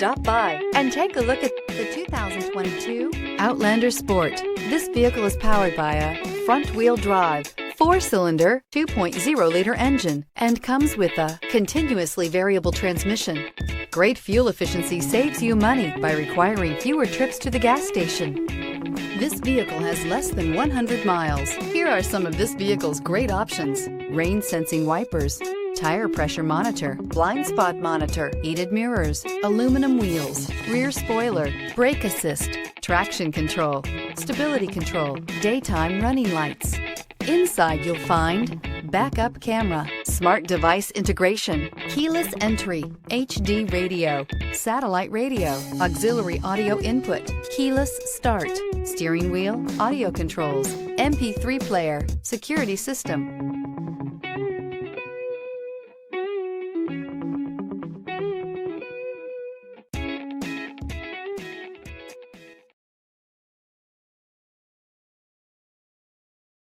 Stop by and take a look at the 2022 Outlander Sport. This vehicle is powered by a front-wheel drive, 4-cylinder, 2.0-liter engine, and comes with a continuously variable transmission. Great fuel efficiency saves you money by requiring fewer trips to the gas station. This vehicle has less than 100 miles. Here are some of this vehicle's great options: rain-sensing wipers, tire pressure monitor, blind spot monitor, heated mirrors, aluminum wheels, rear spoiler, brake assist, traction control, stability control, daytime running lights. Inside you'll find backup camera, smart device integration, keyless entry, HD radio, satellite radio, auxiliary audio input, keyless start, steering wheel audio controls, MP3 player, security system.